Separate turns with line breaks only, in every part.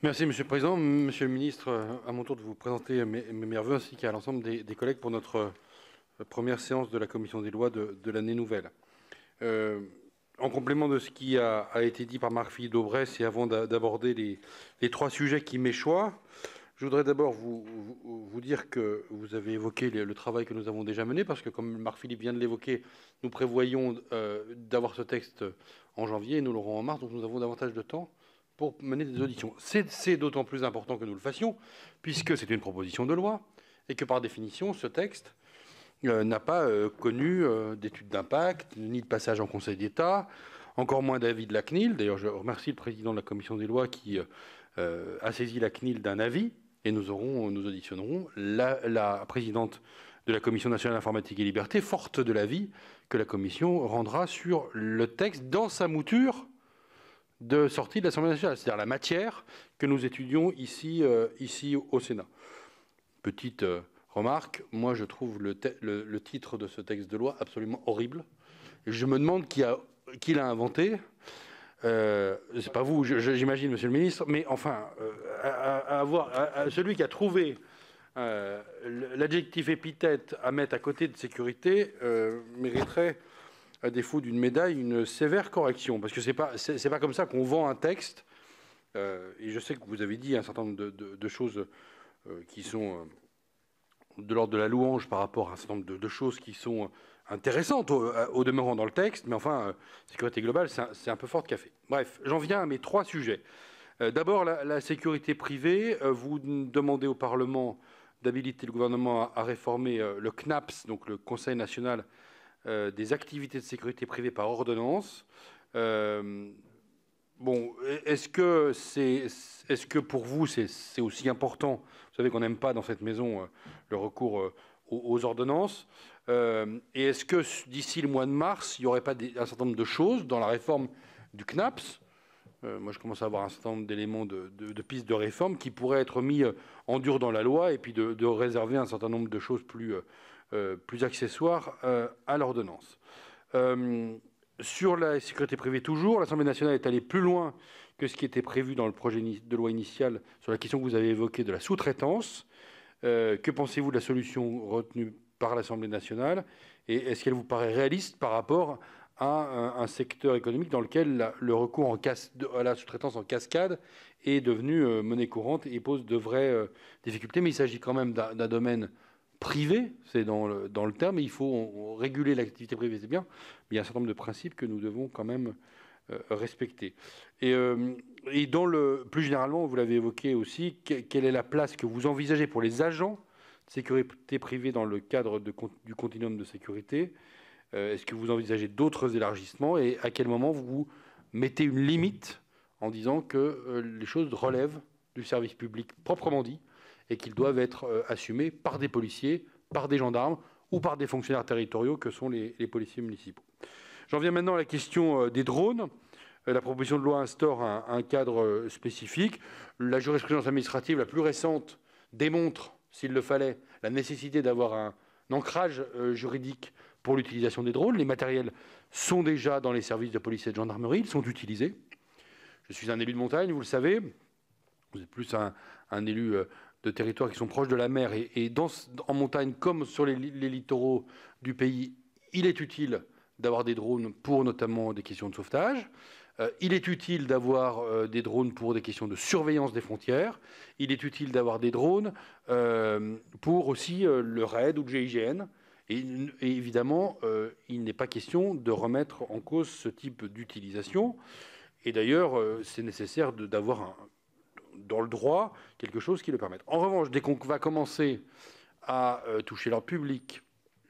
Merci, Monsieur le Président. Monsieur le Ministre, à mon tour de vous présenter mes meilleurs voeux ainsi qu'à l'ensemble des collègues pour notre première séance de la Commission des lois de l'année nouvelle. En complément de ce qui a été dit par Marc-Philippe Daubresse et avant d'aborder les trois sujets qui m'échoient, je voudrais d'abord vous dire que vous avez évoqué le travail que nous avons déjà mené, parce que comme Marc-Philippe vient de l'évoquer, nous prévoyons d'avoir ce texte en janvier et nous l'aurons en mars, donc nous avons davantage de temps pour mener des auditions. C'est d'autant plus important que nous le fassions, puisque c'est une proposition de loi, et que par définition, ce texte n'a pas connu d'études d'impact, ni de passage en Conseil d'État, encore moins d'avis de la CNIL. D'ailleurs, je remercie le président de la Commission des lois qui a saisi la CNIL d'un avis, et nous auditionnerons la présidente de la Commission nationale informatique et liberté, forte de l'avis que la Commission rendra sur le texte dans sa mouture de sortie de l'Assemblée nationale, c'est-à-dire la matière que nous étudions ici au Sénat. Petite remarque, moi je trouve le titre de ce texte de loi absolument horrible. Et je me demande qui l'a inventé. C'est pas vous, j'imagine, Monsieur le Ministre, mais enfin, celui qui a trouvé l'adjectif épithète à mettre à côté de sécurité mériterait, à défaut d'une médaille, une sévère correction, parce que c'est pas comme ça qu'on vend un texte. Et je sais que vous avez dit un certain nombre de choses qui sont de l'ordre de la louange par rapport à un certain nombre de choses qui sont intéressantes au demeurant dans le texte, mais enfin, sécurité globale, c'est un peu fort de café. Bref, j'en viens à mes trois sujets. D'abord, la sécurité privée. Vous demandez au Parlement d'habiliter le gouvernement à réformer le CNAPS, donc le Conseil national des activités de sécurité privée par ordonnance. Bon, est-ce que pour vous c'est aussi important? Vous savez qu'on n'aime pas dans cette maison le recours aux ordonnances. Et est-ce que d'ici le mois de mars, il n'y aurait pas un certain nombre de choses dans la réforme du CNAPS? Moi, je commence à avoir un certain nombre d'éléments de pistes de réforme qui pourraient être mis en dur dans la loi, et puis de réserver un certain nombre de choses plus accessoires à l'ordonnance. Sur la sécurité privée toujours, l'Assemblée nationale est allée plus loin que ce qui était prévu dans le projet de loi initial sur la question que vous avez évoquée de la sous-traitance. Que pensez-vous de la solution retenue par l'Assemblée nationale, et est-ce qu'elle vous paraît réaliste par rapport à un secteur économique dans lequel le recours à la sous-traitance en cascade est devenu monnaie courante et pose de vraies difficultés? Mais il s'agit quand même d'un domaine privé, c'est dans le terme, et il faut réguler l'activité privée, c'est bien, mais il y a un certain nombre de principes que nous devons quand même respecter. Et plus généralement, vous l'avez évoqué aussi, quelle est la place que vous envisagez pour les agents de sécurité privée dans le cadre du continuum de sécurité? Est-ce que vous envisagez d'autres élargissements, et à quel moment vous mettez une limite en disant que les choses relèvent du service public proprement dit et qu'ils doivent être assumés par des policiers, par des gendarmes ou par des fonctionnaires territoriaux que sont les policiers municipaux? J'en viens maintenant à la question des drones. La proposition de loi instaure un cadre spécifique. La jurisprudence administrative la plus récente démontre, s'il le fallait, la nécessité d'avoir un ancrage juridique pour l'utilisation des drones. Les matériels sont déjà dans les services de police et de gendarmerie, ils sont utilisés. Je suis un élu de montagne, vous le savez. Vous êtes plus un élu de territoires qui sont proches de la mer, et en montagne comme sur les littoraux du pays, il est utile d'avoir des drones pour notamment des questions de sauvetage. Il est utile d'avoir des drones pour des questions de surveillance des frontières. Il est utile d'avoir des drones pour aussi le RAID ou le GIGN. Et évidemment, il n'est pas question de remettre en cause ce type d'utilisation. Et d'ailleurs, c'est nécessaire d'avoir dans le droit quelque chose qui le permette. En revanche, dès qu'on va commencer à toucher l'ordre public,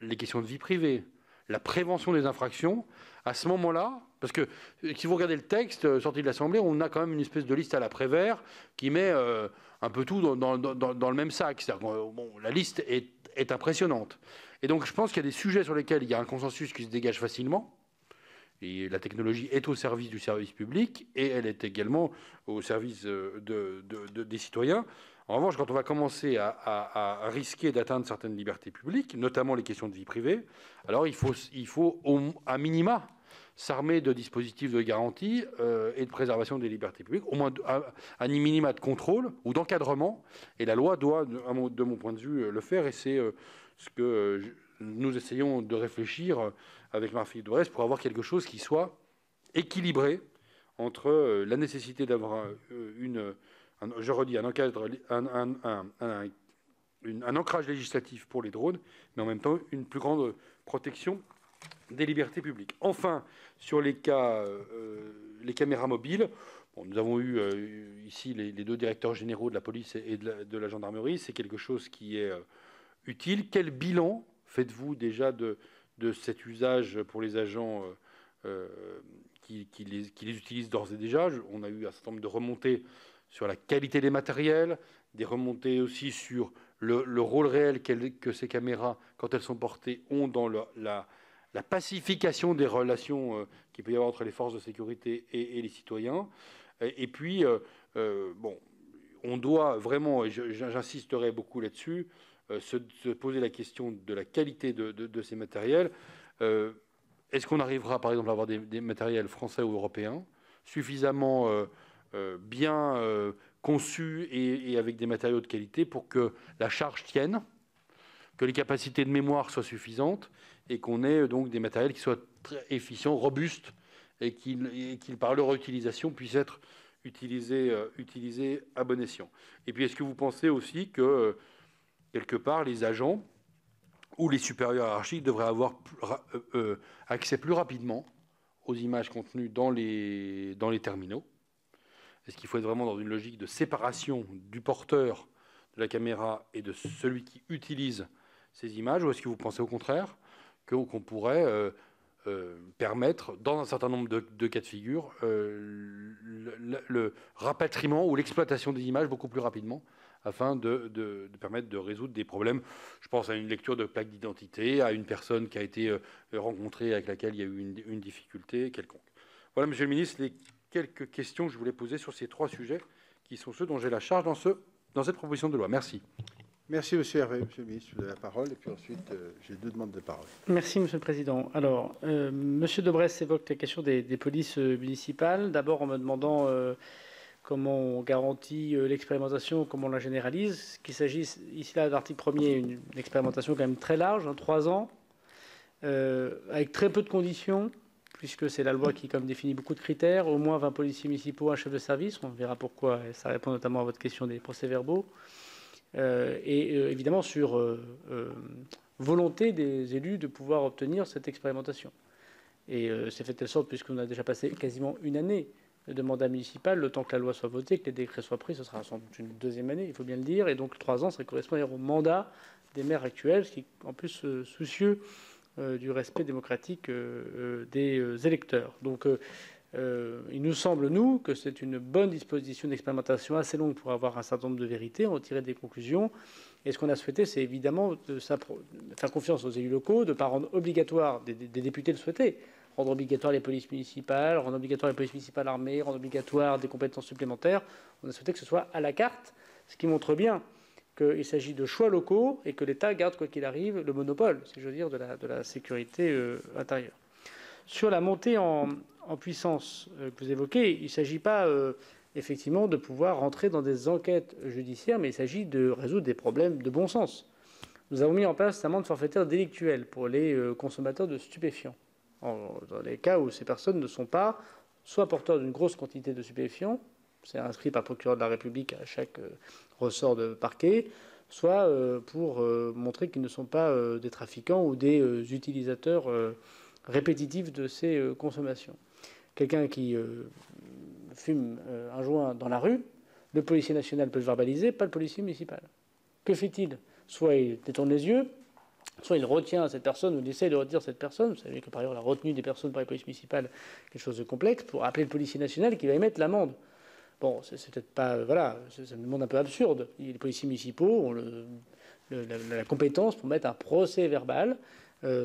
les questions de vie privée, la prévention des infractions, à ce moment-là, parce que si vous regardez le texte sorti de l'Assemblée, on a quand même une espèce de liste à la Prévert qui met un peu tout dans le même sac. C'est-à-dire que la liste est impressionnante. Et donc je pense qu'il y a des sujets sur lesquels il y a un consensus qui se dégage facilement. Et la technologie est au service du service public et elle est également au service des citoyens. En revanche, quand on va commencer à risquer d'atteindre certaines libertés publiques, notamment les questions de vie privée, alors il faut à minima s'armer de dispositifs de garantie et de préservation des libertés publiques, au moins à minima de contrôle ou d'encadrement. Et la loi doit, de mon point de vue, le faire. Et c'est ce que nous essayons de réfléchir avec Marie-Philippe Daubresse pour avoir quelque chose qui soit équilibré entre la nécessité d'avoir je redis, un ancrage législatif pour les drones, mais en même temps une plus grande protection des libertés publiques. Enfin, sur les caméras mobiles, bon, nous avons eu ici les deux directeurs généraux de la police et de la gendarmerie. C'est quelque chose qui est utile. Quel bilan faites-vous déjà de cet usage pour les agents qui les utilisent d'ores et déjà? On a eu un certain nombre de remontées sur la qualité des matériels, des remontées aussi sur le rôle réel que ces caméras, quand elles sont portées, ont dans la pacification des relations qu'il peut y avoir entre les forces de sécurité et les citoyens. Et puis, bon, on doit vraiment, et j'insisterai beaucoup là-dessus, se poser la question de la qualité de ces matériels. Est-ce qu'on arrivera, par exemple, à avoir des matériels français ou européens suffisamment bien conçus et avec des matériaux de qualité pour que la charge tienne, que les capacités de mémoire soient suffisantes et qu'on ait donc des matériels qui soient très efficients, robustes et qui, par leur utilisation, puissent être utilisés à bon escient. Et puis, est-ce que vous pensez aussi que, quelque part, les agents ou les supérieurs hiérarchiques devraient avoir accès plus rapidement aux images contenues dans les terminaux? Est-ce qu'il faut être vraiment dans une logique de séparation du porteur de la caméra et de celui qui utilise ces images, ou est-ce que vous pensez au contraire qu'on pourrait permettre, dans un certain nombre de cas de figure, le rapatriement ou l'exploitation des images beaucoup plus rapidement afin de permettre de résoudre des problèmes? Je pense à une lecture de plaque d'identité, à une personne qui a été rencontrée avec laquelle il y a eu une difficulté quelconque. Voilà, Monsieur le Ministre, les quelques questions que je voulais poser sur ces trois sujets qui sont ceux dont j'ai la charge dans cette proposition de loi. Merci.
Merci, Monsieur Hervé. Monsieur le Ministre, vous avez la parole. Et puis ensuite, j'ai deux demandes de parole.
Merci, Monsieur le Président. Alors, Monsieur Daubresse évoque la question des polices municipales. D'abord, en me demandant comment on garantit l'expérimentation, comment on la généralise. Qu'il s'agisse ici là d'article 1er, une expérimentation quand même très large, 3 ans, avec très peu de conditions, puisque c'est la loi qui comme définit beaucoup de critères, au moins 20 policiers municipaux, un chef de service. On verra pourquoi. Et ça répond notamment à votre question des procès-verbaux. Évidemment sur volonté des élus de pouvoir obtenir cette expérimentation. Et c'est fait de telle sorte, puisqu'on a déjà passé quasiment une année de mandat municipal, le temps que la loi soit votée, que les décrets soient pris, ce sera sans doute une deuxième année, il faut bien le dire, et donc 3 ans, ça correspond au mandat des maires actuels, ce qui est en plus soucieux du respect démocratique des électeurs. Donc il nous semble, nous, que c'est une bonne disposition d'expérimentation assez longue pour avoir un certain nombre de vérités, en tirer des conclusions. Et ce qu'on a souhaité, c'est évidemment de faire confiance aux élus locaux, de ne pas rendre obligatoire, des députés le souhaitaient, rendre obligatoire les polices municipales, rendre obligatoire les polices municipales armées, rendre obligatoire des compétences supplémentaires. On a souhaité que ce soit à la carte, ce qui montre bien qu'il s'agit de choix locaux et que l'État garde, quoi qu'il arrive, le monopole, si je veux dire, de la sécurité intérieure. Sur la montée en puissance que vous évoquez, il ne s'agit pas effectivement de pouvoir rentrer dans des enquêtes judiciaires, mais il s'agit de résoudre des problèmes de bon sens. Nous avons mis en place une amende forfaitaire délictuelle pour les consommateurs de stupéfiants, dans les cas où ces personnes ne sont pas soit porteurs d'une grosse quantité de stupéfiants, c'est inscrit par le procureur de la République à chaque ressort de parquet, soit pour montrer qu'ils ne sont pas des trafiquants ou des utilisateurs répétitifs de ces consommations. Quelqu'un qui fume un joint dans la rue, le policier national peut le verbaliser, pas le policier municipal. Que fait-il? Soit il détourne les yeux, soit il retient cette personne ou il essaie de retenir cette personne. Vous savez que par ailleurs la retenue des personnes par les polices municipales est quelque chose de complexe, pour appeler le policier national qui va émettre l'amende. Bon, c'est peut-être pas... Voilà, c'est un monde un peu absurde. Les policiers municipaux ont la compétence pour mettre un procès verbal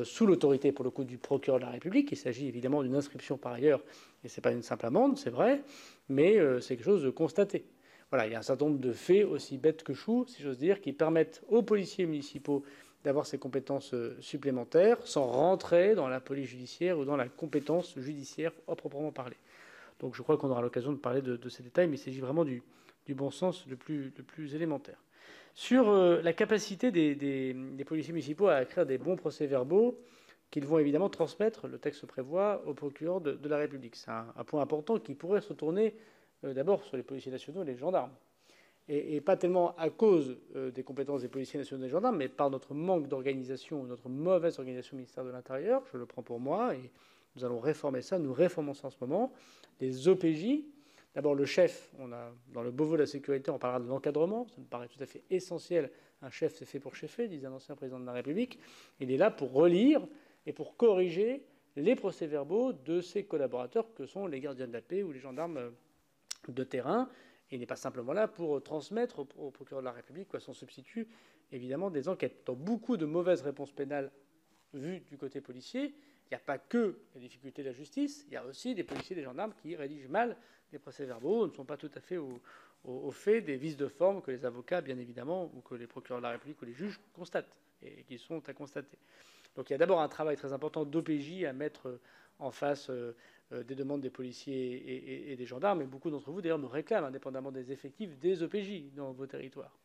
sous l'autorité, pour le coup, du procureur de la République. Il s'agit évidemment d'une inscription par ailleurs, et ce n'est pas une simple amende, c'est vrai, mais c'est quelque chose de constaté. voilà, il y a un certain nombre de faits, aussi bêtes que choux, si j'ose dire, qui permettent aux policiers municipaux d'avoir ces compétences supplémentaires sans rentrer dans la police judiciaire ou dans la compétence judiciaire à proprement parler. Donc je crois qu'on aura l'occasion de parler de ces détails, mais il s'agit vraiment du bon sens le plus élémentaire. Sur la capacité des policiers municipaux à écrire des bons procès-verbaux qu'ils vont évidemment transmettre, le texte prévoit, au procureur de la République. C'est un point important qui pourrait se tourner d'abord sur les policiers nationaux et les gendarmes. Et pas tellement à cause des compétences des policiers nationaux et des gendarmes, mais par notre manque d'organisation ou notre mauvaise organisation au ministère de l'Intérieur, je le prends pour moi, et nous allons réformer ça, nous réformons ça en ce moment. Les OPJ, d'abord le chef, dans le Beauvau de la sécurité, on parlera de l'encadrement, ça me paraît tout à fait essentiel. Un chef, c'est fait pour cheffer, disait un ancien président de la République. Il est là pour relire et pour corriger les procès-verbaux de ses collaborateurs, que sont les gardiens de la paix ou les gendarmes de terrain. Il n'est pas simplement là pour transmettre au procureur de la République ou à son substitut, évidemment, des enquêtes. Dans beaucoup de mauvaises réponses pénales vues du côté policier, il n'y a pas que les difficultés de la justice, il y a aussi des policiers et des gendarmes qui rédigent mal les procès-verbaux, ne sont pas tout à fait au fait des vices de forme que les avocats, bien évidemment, ou que les procureurs de la République ou les juges constatent et qui sont à constater. Donc il y a d'abord un travail très important d'OPJ à mettre en face des demandes des policiers et des gendarmes, et beaucoup d'entre vous, d'ailleurs, me réclament, indépendamment des effectifs, des OPJ dans vos territoires.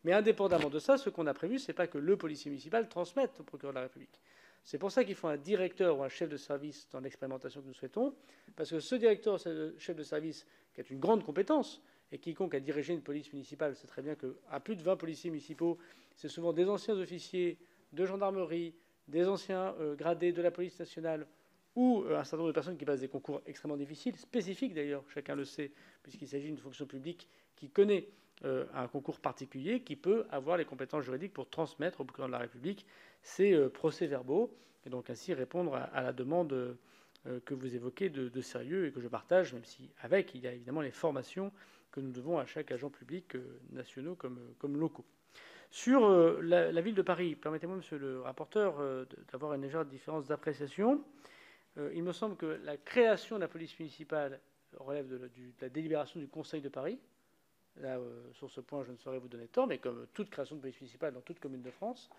Mais indépendamment de ça, ce qu'on a prévu, ce n'est pas que le policier municipal transmette au procureur de la République. C'est pour ça qu'il faut un directeur ou un chef de service dans l'expérimentation que nous souhaitons, parce que ce directeur ou chef de service, qui a une grande compétence, et quiconque a dirigé une police municipale sait très bien qu'à plus de 20 policiers municipaux, c'est souvent des anciens officiers de gendarmerie, des anciens gradés de la police nationale, ou un certain nombre de personnes qui passent des concours extrêmement difficiles, spécifiques d'ailleurs, chacun le sait, puisqu'il s'agit d'une fonction publique qui connaît un concours particulier, qui peut avoir les compétences juridiques pour transmettre au procureur de la République ces procès-verbaux, et donc ainsi répondre à la demande que vous évoquez de sérieux et que je partage, même si avec, il y a évidemment les formations que nous devons à chaque agent public, nationaux comme locaux. Sur la ville de Paris, permettez-moi, monsieur le rapporteur, d'avoir une légère différence d'appréciation. Il me semble que la création de la police municipale relève de la délibération du Conseil de Paris. Là, sur ce point, je ne saurais vous donner tort, mais comme toute création de police municipale dans toute commune de France.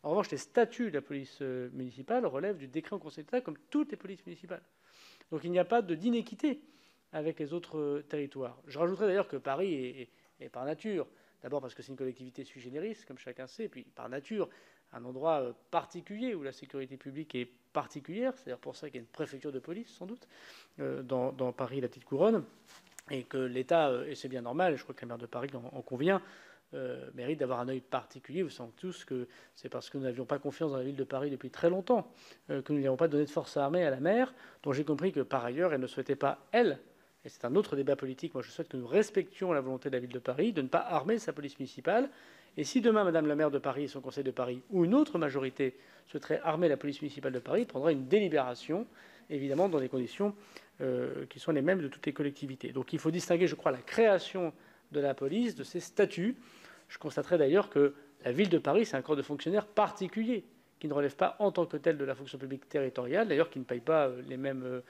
En revanche, les statuts de la police municipale relèvent du décret en Conseil d'État, comme toutes les polices municipales. Donc il n'y a pas d'inéquité avec les autres territoires. Je rajouterais d'ailleurs que Paris est par nature, d'abord parce que c'est une collectivité sui generis, comme chacun sait, et puis par nature, un endroit particulier où la sécurité publique est particulière. C'est d'ailleurs pour ça qu'il y a une préfecture de police, sans doute, dans Paris, la petite couronne, et que l'État, et c'est bien normal, et je crois que la maire de Paris en convient, mérite d'avoir un œil particulier. Vous savez tous que c'est parce que nous n'avions pas confiance dans la ville de Paris depuis très longtemps que nous n'avons pas donné de force armée à la maire, dont j'ai compris que par ailleurs, elle ne souhaitait pas, elle, et c'est un autre débat politique, moi je souhaite que nous respections la volonté de la ville de Paris, de ne pas armer sa police municipale. Et si demain, Madame la maire de Paris et son conseil de Paris, ou une autre majorité, souhaiterait armer la police municipale de Paris, prendra une délibération, évidemment dans des conditions qui sont les mêmes de toutes les collectivités. Donc il faut distinguer, je crois, la création de la police de ses statuts. Je constaterai d'ailleurs que la ville de Paris, c'est un corps de fonctionnaires particulier, qui ne relève pas en tant que tel de la fonction publique territoriale, d'ailleurs qui ne paye pas les mêmes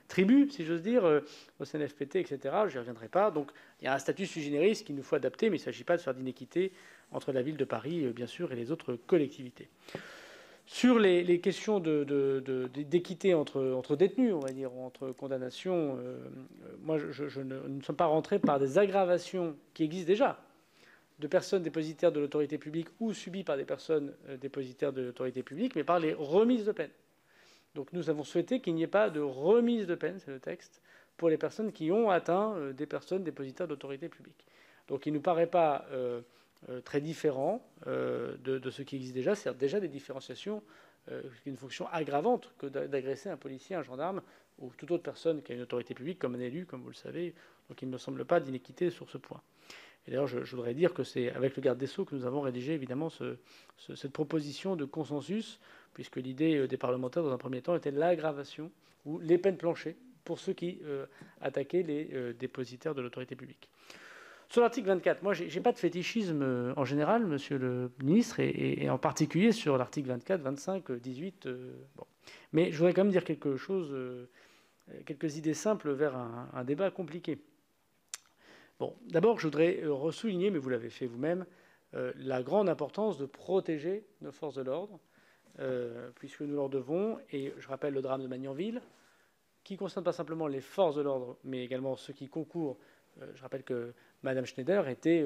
tribut, si j'ose dire, au CNFPT, etc. Je n'y reviendrai pas. Donc il y a un statut sui generis qu'il nous faut adapter, mais il ne s'agit pas de faire d'inéquité entre la ville de Paris, bien sûr, et les autres collectivités. Sur les questions d'équité entre détenus, on va dire, ou entre condamnations, moi, nous ne sommes pas rentrés par des aggravations qui existent déjà de personnes dépositaires de l'autorité publique ou subies par des personnes dépositaires de l'autorité publique, mais par les remises de peine. Donc nous avons souhaité qu'il n'y ait pas de remise de peine, c'est le texte, pour les personnes qui ont atteint des personnes dépositaires d'autorité publique. Donc il ne nous paraît pas très différent de ce qui existe déjà, c'est-à-dire déjà des différenciations, une fonction aggravante que d'agresser un policier, un gendarme ou toute autre personne qui a une autorité publique, comme un élu, comme vous le savez. Donc il ne me semble pas d'inéquité sur ce point. Et d'ailleurs, je voudrais dire que c'est avec le garde des Sceaux que nous avons rédigé évidemment cette proposition de consensus, puisque l'idée des parlementaires, dans un premier temps, était l'aggravation ou les peines planchées pour ceux qui attaquaient les dépositaires de l'autorité publique. Sur l'article 24, moi, je n'ai pas de fétichisme en général, monsieur le ministre, et en particulier sur l'article 24, 25, 18. Bon. Mais je voudrais quand même dire quelque chose, quelques idées simples vers un débat compliqué. Bon, d'abord, je voudrais ressouligner, mais vous l'avez fait vous-même, la grande importance de protéger nos forces de l'ordre, puisque nous leur devons, et je rappelle le drame de Magnanville, qui ne concerne pas simplement les forces de l'ordre, mais également ceux qui concourent. Je rappelle que Mme Schneider était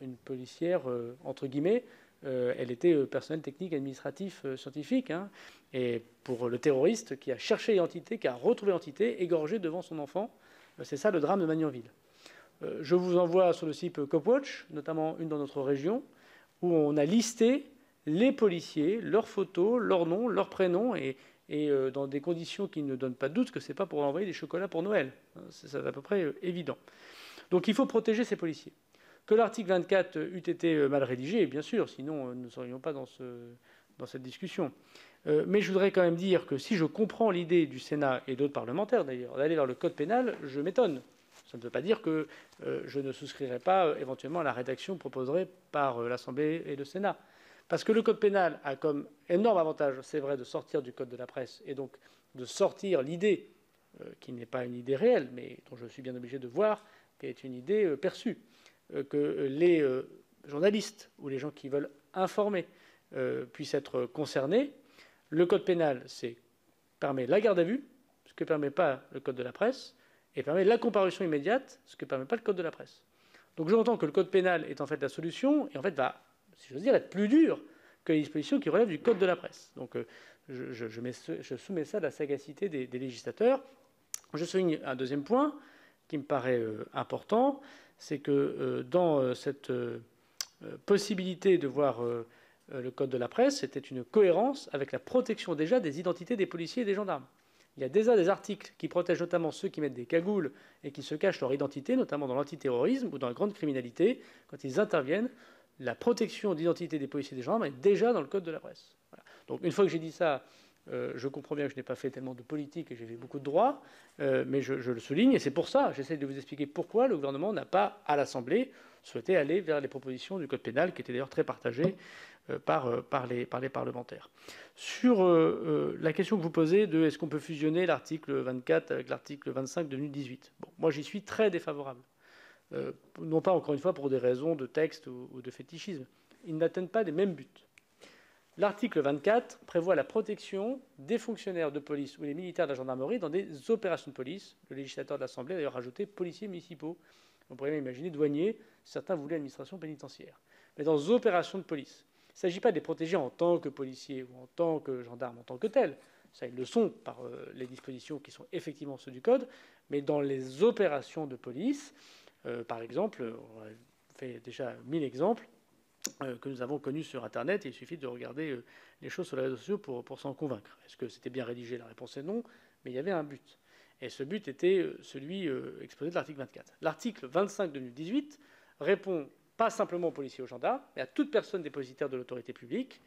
une policière, entre guillemets. Elle était personnel technique, administratif, scientifique. Hein, et pour le terroriste qui a cherché l'identité, qui a retrouvé l'identité, égorgé devant son enfant, c'est ça le drame de Magnanville. Je vous envoie sur le site Copwatch, notamment une dans notre région, où on a listé les policiers, leurs photos, leurs noms, leurs prénoms, et dans des conditions qui ne donnent pas de doute que ce n'est pas pour envoyer des chocolats pour Noël. C'est à peu près évident. Donc il faut protéger ces policiers. Que l'article 24 eût été mal rédigé, bien sûr, sinon nous ne serions pas dans cette discussion. Mais je voudrais quand même dire que si je comprends l'idée du Sénat et d'autres parlementaires d'ailleurs d'aller vers le code pénal, je m'étonne. Ça ne veut pas dire que je ne souscrirai pas éventuellement à la rédaction proposée par l'Assemblée et le Sénat. Parce que le code pénal a comme énorme avantage, c'est vrai, de sortir du code de la presse et donc de sortir l'idée, qui n'est pas une idée réelle, mais dont je suis bien obligé de voir qu'elle est une idée perçue, que les journalistes ou les gens qui veulent informer puissent être concernés. Le code pénal permet la garde à vue, ce que ne permet pas le code de la presse, et permet la comparution immédiate, ce que ne permet pas le code de la presse. Donc j'entends que le code pénal est en fait la solution, et en fait va, si j'ose dire, être plus dur que les dispositions qui relèvent du code de la presse. Donc je soumets ça à la sagacité des législateurs. Je souligne un deuxième point qui me paraît important, c'est que dans cette possibilité de voir le code de la presse, c'était une cohérence avec la protection déjà des identités des policiers et des gendarmes. Il y a déjà des articles qui protègent notamment ceux qui mettent des cagoules et qui se cachent leur identité, notamment dans l'antiterrorisme ou dans la grande criminalité. Quand ils interviennent, la protection d'identité des policiers et des gendarmes est déjà dans le code de la presse. Voilà. Donc une fois que j'ai dit ça, je comprends bien que je n'ai pas fait tellement de politique et j'ai fait beaucoup de droit, mais je le souligne, et c'est pour ça, j'essaie de vous expliquer pourquoi le gouvernement n'a pas, à l'Assemblée, souhaité aller vers les propositions du code pénal, qui étaient d'ailleurs très partagées par les parlementaires. Sur la question que vous posez de est-ce qu'on peut fusionner l'article 24 avec l'article 25 devenu 18, bon, moi j'y suis très défavorable. Non pas, encore une fois, pour des raisons de texte ou de fétichisme. Ils n'atteignent pas les mêmes buts. L'article 24 prévoit la protection des fonctionnaires de police ou des militaires de la gendarmerie dans des opérations de police. Le législateur de l'Assemblée a d'ailleurs rajouté policiers municipaux. On pourrait même imaginer douaniers, certains voulaient administration pénitentiaire. Mais dans des opérations de police. Il ne s'agit pas de les protéger en tant que policiers ou en tant que gendarmes, en tant que tels. Ça, ils le sont par les dispositions qui sont effectivement ceux du Code. Mais dans les opérations de police, par exemple, on a fait déjà 1000 exemples que nous avons connus sur Internet. Et il suffit de regarder les choses sur les réseaux sociaux pour s'en convaincre. Est-ce que c'était bien rédigé? La réponse est non, mais il y avait un but. Et ce but était celui exposé de l'article 24. L'article 25 de 2018 répond pas simplement aux policiers et aux gendarmes, mais à toute personne dépositaire de l'autorité publique.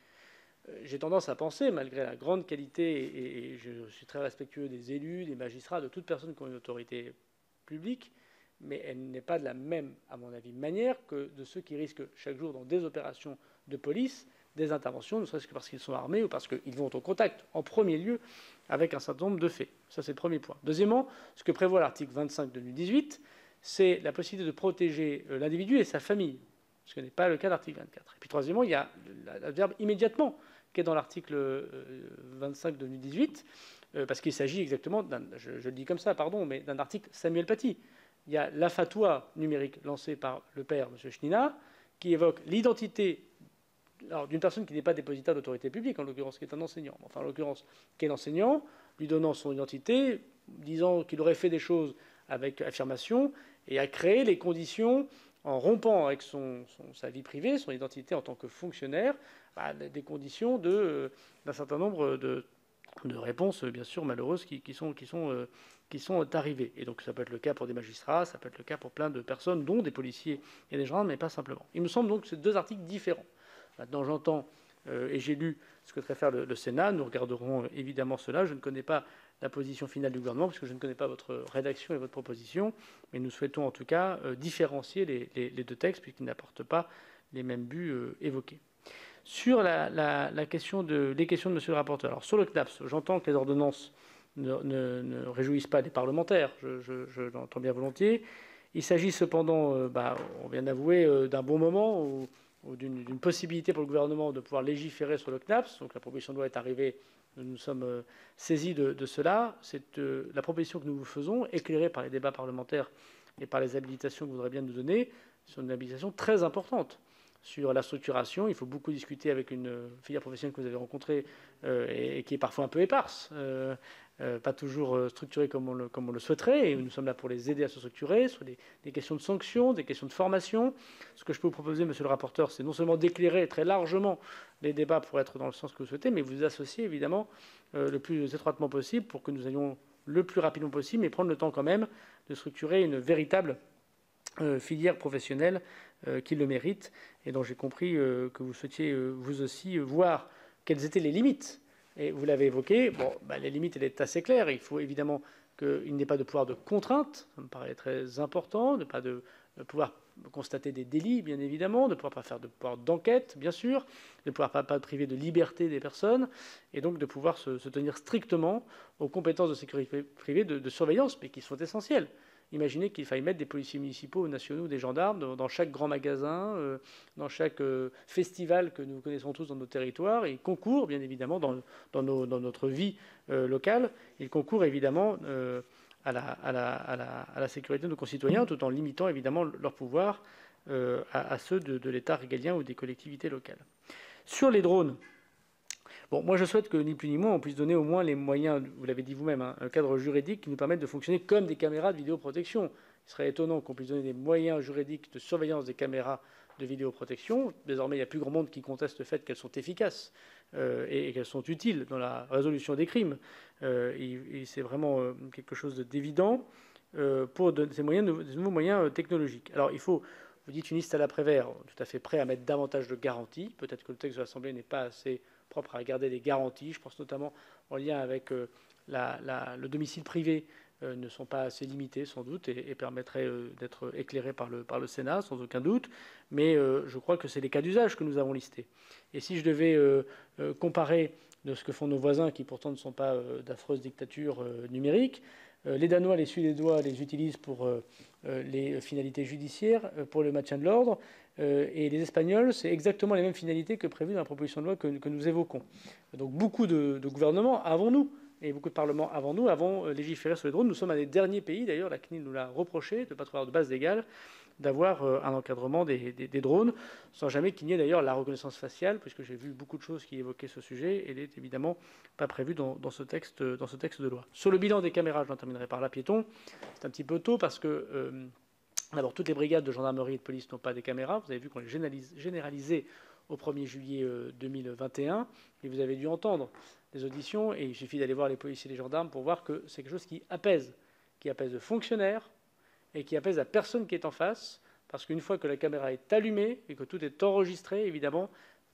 J'ai tendance à penser, malgré la grande qualité, et je suis très respectueux des élus, des magistrats, de toute personne qui ont une autorité publique, mais elle n'est pas de la même, à mon avis, manière que de ceux qui risquent chaque jour dans des opérations de police des interventions, ne serait-ce que parce qu'ils sont armés ou parce qu'ils vont au contact, en premier lieu, avec un certain nombre de faits. Ça, c'est le premier point. Deuxièmement, ce que prévoit l'article 25 de 2018, c'est la possibilité de protéger l'individu et sa famille, ce qui n'est pas le cas de l'article 24. Et puis troisièmement, il y a l'adverbe « immédiatement » qui est dans l'article 25 de 2018, parce qu'il s'agit exactement, je le dis comme ça, pardon, mais d'un article Samuel Paty. Il y a la fatwa numérique lancée par le père, M. Chnina, qui évoque l'identité d'une personne qui n'est pas dépositaire d'autorité publique, en l'occurrence, qui est un enseignant. Enfin, en l'occurrence, qui est l'enseignant, lui donnant son identité, disant qu'il aurait fait des choses avec affirmation, et a créé les conditions, en rompant avec sa vie privée, son identité en tant que fonctionnaire, des conditions d'un certain nombre de réponses, bien sûr, malheureuses qui sont arrivées. Et donc ça peut être le cas pour des magistrats, ça peut être le cas pour plein de personnes, dont des policiers et des gendarmes, mais pas simplement. Il me semble donc que c'est deux articles différents. Maintenant, j'entends et j'ai lu ce que devrait faire le Sénat. Nous regarderons évidemment cela. Je ne connais pas la position finale du gouvernement, parce que je ne connais pas votre rédaction et votre proposition, mais nous souhaitons en tout cas différencier les deux textes, puisqu'ils n'apportent pas les mêmes buts évoqués. Sur les questions de M. le rapporteur. Alors, sur le CNAPS, j'entends que les ordonnances ne réjouissent pas les parlementaires, je l'entends bien volontiers. Il s'agit cependant, on vient d'avouer, d'un bon moment ou d'une possibilité pour le gouvernement de pouvoir légiférer sur le CNAPS. Donc la proposition de loi est arrivée, nous nous sommes saisis de cela. C'est la proposition que nous vous faisons, éclairée par les débats parlementaires et par les habilitations que vous voudrez bien nous donner, sur une habilitation très importante. Sur la structuration, il faut beaucoup discuter avec une filière professionnelle que vous avez rencontrée et qui est parfois un peu éparse, pas toujours structurée comme on le souhaiterait. Et nous sommes là pour les aider à se structurer sur des questions de sanctions, des questions de formation. Ce que je peux vous proposer, monsieur le rapporteur, c'est non seulement d'éclairer très largement les débats pour être dans le sens que vous souhaitez, mais vous associer évidemment le plus étroitement possible pour que nous allions le plus rapidement possible, mais prendre le temps quand même de structurer une véritable filière professionnelle qui le mérite et dont j'ai compris que vous souhaitiez vous aussi voir quelles étaient les limites. Et vous l'avez évoqué, les limites, elle est assez claire. Il faut évidemment qu'il n'ait pas de pouvoir de contrainte, ça me paraît très important, de pas de pouvoir constater des délits, bien évidemment, de ne pouvoir pas faire de pouvoir d'enquête, bien sûr, de ne pouvoir pas priver de liberté des personnes, et donc de pouvoir se tenir strictement aux compétences de sécurité privée, de surveillance, mais qui sont essentielles. Imaginez qu'il faille mettre des policiers municipaux, nationaux, des gendarmes dans chaque grand magasin, dans chaque festival que nous connaissons tous dans nos territoires. Ils concourent, bien évidemment, dans notre vie locale. Ils concourent, évidemment, à la sécurité de nos concitoyens, tout en limitant, évidemment, leur pouvoir à ceux de l'État régalien ou des collectivités locales. Sur les drones, moi je souhaite que, ni plus ni moins, on puisse donner au moins les moyens, vous l'avez dit vous-même, un cadre juridique qui nous permette de fonctionner comme des caméras de vidéoprotection. Il serait étonnant qu'on puisse donner des moyens juridiques de surveillance des caméras de vidéoprotection. Désormais, il n'y a plus grand monde qui conteste le fait qu'elles sont efficaces et qu'elles sont utiles dans la résolution des crimes. Et c'est vraiment quelque chose d'évident pour ces nouveaux moyens technologiques. Alors, vous dites une liste à l'après-vert, tout à fait prêt à mettre davantage de garanties. Peut-être que le texte de l'Assemblée n'est pas assez propre à garder les garanties. Je pense notamment en lien avec le domicile privé, ne sont pas assez limités sans doute et permettraient d'être éclairés par le Sénat sans aucun doute. Mais je crois que c'est les cas d'usage que nous avons listés. Et si je devais comparer de ce que font nos voisins, qui pourtant ne sont pas d'affreuses dictatures numériques, les Danois, les Suédois les utilisent pour les finalités judiciaires, pour le maintien de l'ordre, et les Espagnols, c'est exactement les mêmes finalités que prévues dans la proposition de loi que nous évoquons. Donc beaucoup de gouvernements avant nous, et beaucoup de parlements avant nous, avons légiféré sur les drones. Nous sommes un des derniers pays, d'ailleurs, la CNIL nous l'a reproché, de ne pas trouver de base légale, d'avoir un encadrement des drones, sans jamais qu'il n'y ait d'ailleurs la reconnaissance faciale, puisque j'ai vu beaucoup de choses qui évoquaient ce sujet, et elle n'est évidemment pas prévue dans ce texte de loi. Sur le bilan des caméras, j'en terminerai par là, piéton, c'est un petit peu tôt, parce que d'abord, toutes les brigades de gendarmerie et de police n'ont pas des caméras. Vous avez vu qu'on les généralisait au 1er juillet 2021, et vous avez dû entendre les auditions, et il suffit d'aller voir les policiers et les gendarmes pour voir que c'est quelque chose qui apaise le fonctionnaire, et qui apaise la personne qui est en face, parce qu'une fois que la caméra est allumée et que tout est enregistré, évidemment,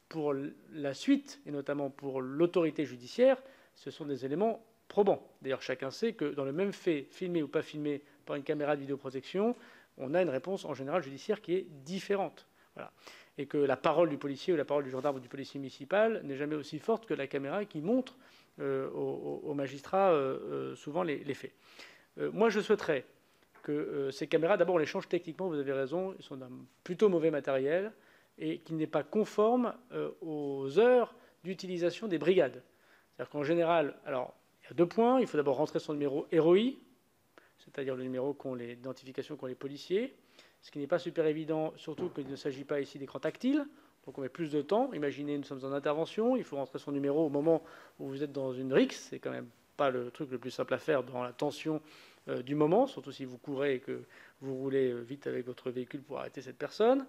pour la suite, et notamment pour l'autorité judiciaire, ce sont des éléments probants. D'ailleurs, chacun sait que dans le même fait, filmé ou pas filmé par une caméra de vidéoprotection, on a une réponse en général judiciaire qui est différente. Voilà. Et que la parole du policier ou la parole du gendarme ou du policier municipal n'est jamais aussi forte que la caméra qui montre aux magistrats souvent les faits. Moi, je souhaiterais que ces caméras, d'abord, on les change techniquement, vous avez raison, ils sont d'un plutôt mauvais matériel et qu'il n'est pas conforme aux heures d'utilisation des brigades. C'est-à-dire qu'en général, alors, il y a 2 points. Il faut d'abord rentrer son numéro ROI, c'est-à-dire le numéro d'identification qu'ont les policiers, ce qui n'est pas super évident, surtout qu'il ne s'agit pas ici d'écran tactile, donc on met plus de temps. Imaginez, nous sommes en intervention, il faut rentrer son numéro au moment où vous êtes dans une rixe, c'est quand même pas le truc le plus simple à faire dans la tension du moment, surtout si vous courez et que vous roulez vite avec votre véhicule pour arrêter cette personne.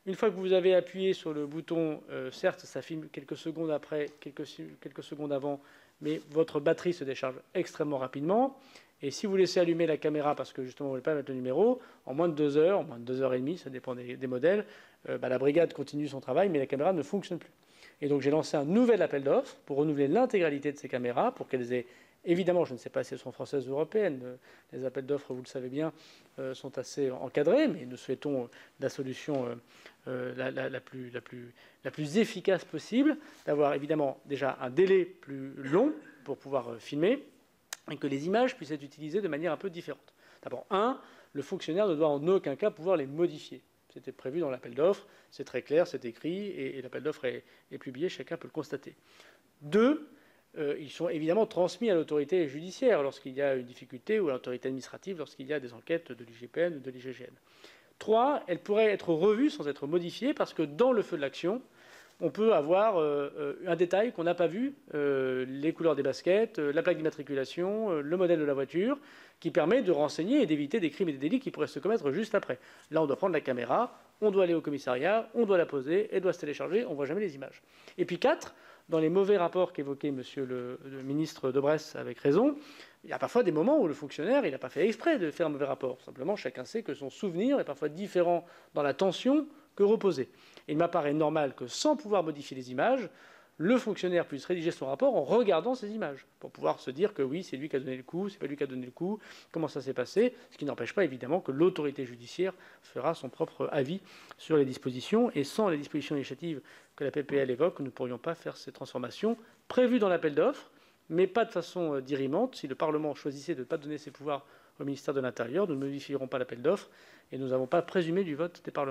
Une fois que vous avez appuyé sur le bouton, certes, ça filme quelques secondes après, quelques secondes avant, mais votre batterie se décharge extrêmement rapidement. Et si vous laissez allumer la caméra parce que justement vous ne voulez pas mettre le numéro, en moins de 2 heures, en moins de 2 heures et demie, ça dépend des modèles, la brigade continue son travail, mais la caméra ne fonctionne plus. Et donc j'ai lancé un nouvel appel d'offres pour renouveler l'intégralité de ces caméras, pour qu'elles aient, évidemment, je ne sais pas si elles sont françaises ou européennes, les appels d'offres, vous le savez bien, sont assez encadrés, mais nous souhaitons la solution la plus efficace possible, d'avoir évidemment déjà un délai plus long pour pouvoir filmer, et que les images puissent être utilisées de manière un peu différente. D'abord, le fonctionnaire ne doit en aucun cas pouvoir les modifier. C'était prévu dans l'appel d'offres, c'est très clair, c'est écrit, et l'appel d'offres est publié, chacun peut le constater. 2, ils sont évidemment transmis à l'autorité judiciaire lorsqu'il y a une difficulté, ou à l'autorité administrative lorsqu'il y a des enquêtes de l'IGPN ou de l'IGGN. 3, elles pourraient être revues sans être modifiées, parce que dans le feu de l'action, on peut avoir un détail qu'on n'a pas vu, les couleurs des baskets, la plaque d'immatriculation, le modèle de la voiture, qui permet de renseigner et d'éviter des crimes et des délits qui pourraient se commettre juste après. Là, on doit prendre la caméra, on doit aller au commissariat, on doit la poser, elle doit se télécharger, on ne voit jamais les images. Et puis 4, dans les mauvais rapports qu'évoquait monsieur le ministre de Bresse avec raison, il y a parfois des moments où le fonctionnaire n'a pas fait exprès de faire un mauvais rapport. Simplement, chacun sait que son souvenir est parfois différent dans la tension que reposé. Et il m'apparaît normal que, sans pouvoir modifier les images, le fonctionnaire puisse rédiger son rapport en regardant ces images, pour pouvoir se dire que oui, c'est lui qui a donné le coup, c'est pas lui qui a donné le coup, comment ça s'est passé, ce qui n'empêche pas évidemment que l'autorité judiciaire fera son propre avis sur les dispositions, et sans les dispositions initiatives que la PPL évoque, nous ne pourrions pas faire ces transformations prévues dans l'appel d'offres, mais pas de façon dirimante. Si le Parlement choisissait de ne pas donner ses pouvoirs au ministère de l'Intérieur, nous ne modifierons pas l'appel d'offres, et nous n'avons pas présumé du vote des parlementaires.